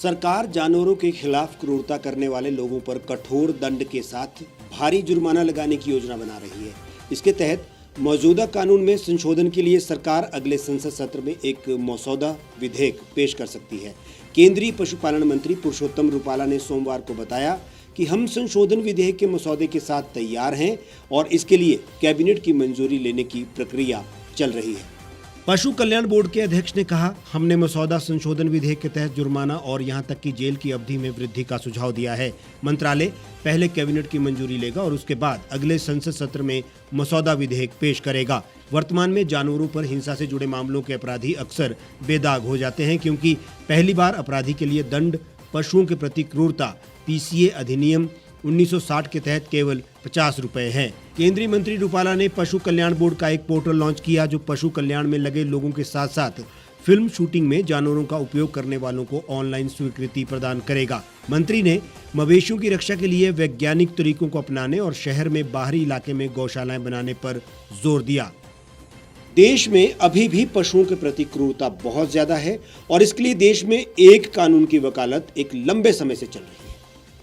सरकार जानवरों के खिलाफ क्रूरता करने वाले लोगों पर कठोर दंड के साथ भारी जुर्माना लगाने की योजना बना रही है। इसके तहत मौजूदा कानून में संशोधन के लिए सरकार अगले संसद सत्र में एक मसौदा विधेयक पेश कर सकती है। केंद्रीय पशुपालन मंत्री पुरुषोत्तम रूपाला ने सोमवार को बताया कि हम संशोधन विधेयक के मसौदे के साथ तैयार हैं और इसके लिए कैबिनेट की मंजूरी लेने की प्रक्रिया चल रही है। पशु कल्याण बोर्ड के अध्यक्ष ने कहा, हमने मसौदा संशोधन विधेयक के तहत जुर्माना और यहां तक कि जेल की अवधि में वृद्धि का सुझाव दिया है। मंत्रालय पहले कैबिनेट की मंजूरी लेगा और उसके बाद अगले संसद सत्र में मसौदा विधेयक पेश करेगा। वर्तमान में जानवरों पर हिंसा से जुड़े मामलों के अपराधी अक्सर बेदाग हो जाते हैं, क्योंकि पहली बार अपराधी के लिए दंड पशुओं के प्रति क्रूरता पीसीए अधिनियम 1960 के तहत केवल 50 रुपए है। केंद्रीय मंत्री रूपाला ने पशु कल्याण बोर्ड का एक पोर्टल लॉन्च किया जो पशु कल्याण में लगे लोगों के साथ साथ फिल्म शूटिंग में जानवरों का उपयोग करने वालों को ऑनलाइन स्वीकृति प्रदान करेगा। मंत्री ने मवेशियों की रक्षा के लिए वैज्ञानिक तरीकों को अपनाने और शहर में बाहरी इलाके में गौशालाएं बनाने पर जोर दिया। देश में अभी भी पशुओं के प्रति क्रूरता बहुत ज्यादा है और इसके लिए देश में एक कानून की वकालत एक लंबे समय से चल रही है।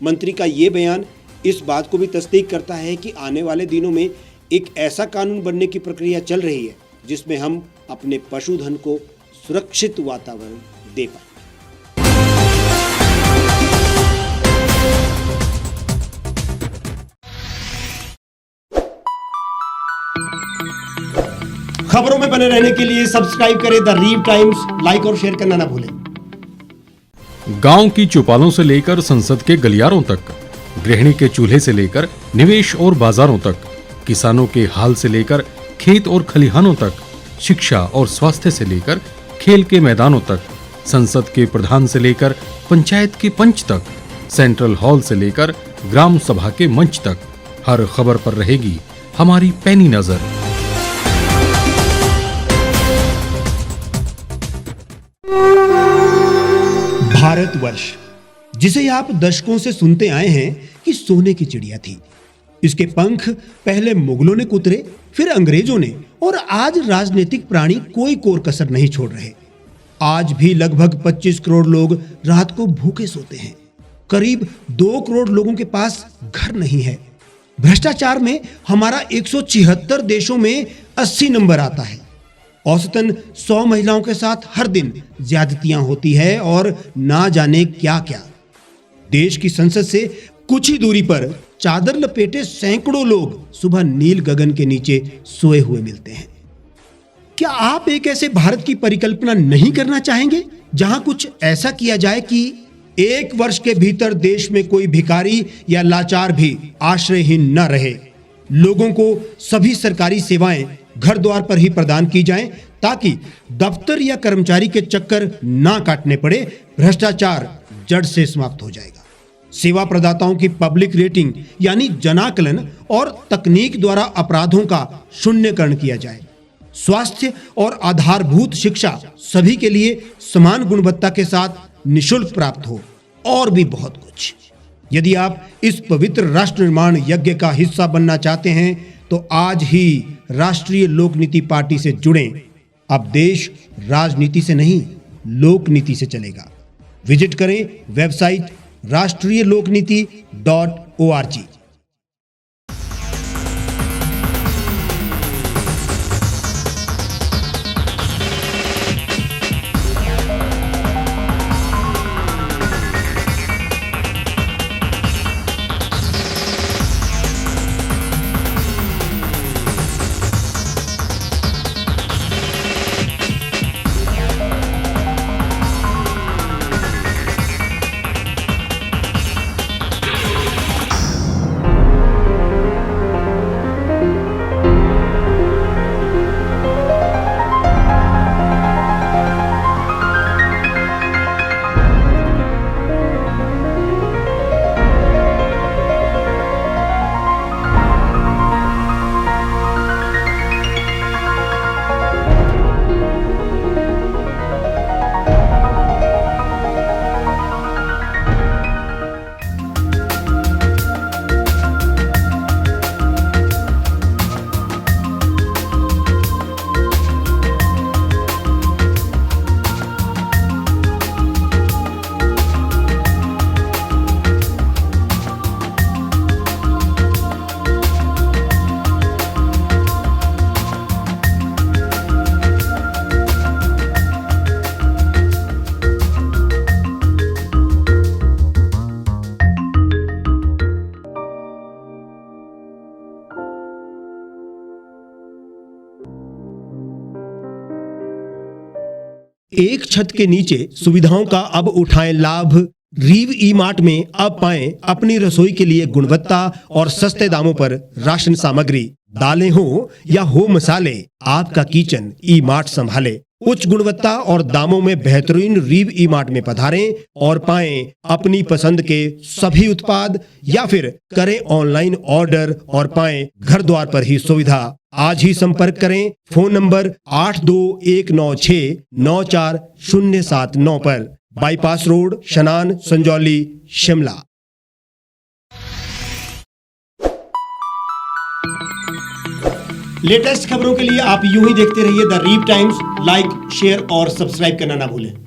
मंत्री का ये बयान इस बात को भी तस्दीक करता है कि आने वाले दिनों में एक ऐसा कानून बनने की प्रक्रिया चल रही है जिसमें हम अपने पशुधन को सुरक्षित वातावरण दे पाएंगे। खबरों में बने रहने के लिए सब्सक्राइब करें द रीव टाइम्स, लाइक और शेयर करना ना भूलें। गांव की चौपालों से लेकर संसद के गलियारों तक, गृहिणी के चूल्हे से लेकर निवेश और बाजारों तक, किसानों के हाल से लेकर खेत और खलिहानों तक, शिक्षा और स्वास्थ्य से लेकर खेल के मैदानों तक, संसद के प्रधान से लेकर पंचायत के पंच तक, सेंट्रल हॉल से लेकर ग्राम सभा के मंच तक, हर खबर पर रहेगी हमारी पैनी नजर। भारतवर्ष, जिसे आप दशकों से सुनते आए हैं कि सोने की चिड़िया थी, इसके पंख पहले मुगलों ने कुतरे, फिर अंग्रेजों ने, और आज राजनीतिक प्राणी कोई कोर कसर नहीं छोड़ रहे। आज भी लगभग 25 करोड़ लोग रात को भूखे सोते हैं। करीब 2 करोड़ लोगों के पास घर नहीं है। भ्रष्टाचार में हमारा 176 देशों में 80 नंबर आता है। औसतन 100 महिलाओं के साथ हर दिन ज्यादतियां होती है और ना जाने क्या क्या। देश की संसद से कुछ ही दूरी पर चादर लपेटे सैकड़ों लोग सुबह नील गगन के नीचे सोए हुए मिलते हैं। क्या आप एक ऐसे भारत की परिकल्पना नहीं करना चाहेंगे जहां कुछ ऐसा किया जाए कि 1 वर्ष के भीतर देश में कोई भिखारी या लाचार भी आश्रयहीन न रहे? लोगों को सभी सरकारी सेवाएं घर द्वार पर ही प्रदान की जाएं ताकि दफ्तर या कर्मचारी के चक्कर ना काटने पड़े। भ्रष्टाचार जड़ से समाप्त हो जाएगा। सेवा प्रदाताओं की पब्लिक रेटिंग यानी जनाकलन और तकनीक द्वारा अपराधों का शून्यकरण किया जाए। स्वास्थ्य और आधारभूत शिक्षा सभी के लिए समान गुणवत्ता के साथ निःशुल्क प्राप्त हो, और भी बहुत कुछ। यदि आप इस पवित्र राष्ट्र निर्माण यज्ञ का हिस्सा बनना चाहते हैं तो आज ही राष्ट्रीय लोक नीति पार्टी से जुड़ें। अब देश राजनीति से नहीं, लोक नीति से चलेगा। विजिट करें वेबसाइट rashtriyalokniti.org। एक छत के नीचे सुविधाओं का अब उठाएं लाभ। रीव ई मार्ट में अब पाएं अपनी रसोई के लिए गुणवत्ता और सस्ते दामों पर राशन सामग्री। दालें हो या हो मसाले, आपका किचन ई मार्ट संभाले। उच्च गुणवत्ता और दामों में बेहतरीन रीव ई मार्ट में पधारें और पाएं अपनी पसंद के सभी उत्पाद, या फिर करें ऑनलाइन ऑर्डर और पाएं घर द्वार पर ही सुविधा। आज ही संपर्क करें फोन नंबर 8219694079 पर, बाईपास रोड, शनान, संजौली, शिमला। लेटेस्ट खबरों के लिए आप यूं ही देखते रहिए द रीव टाइम्स। लाइक, शेयर और सब्सक्राइब करना ना भूलें।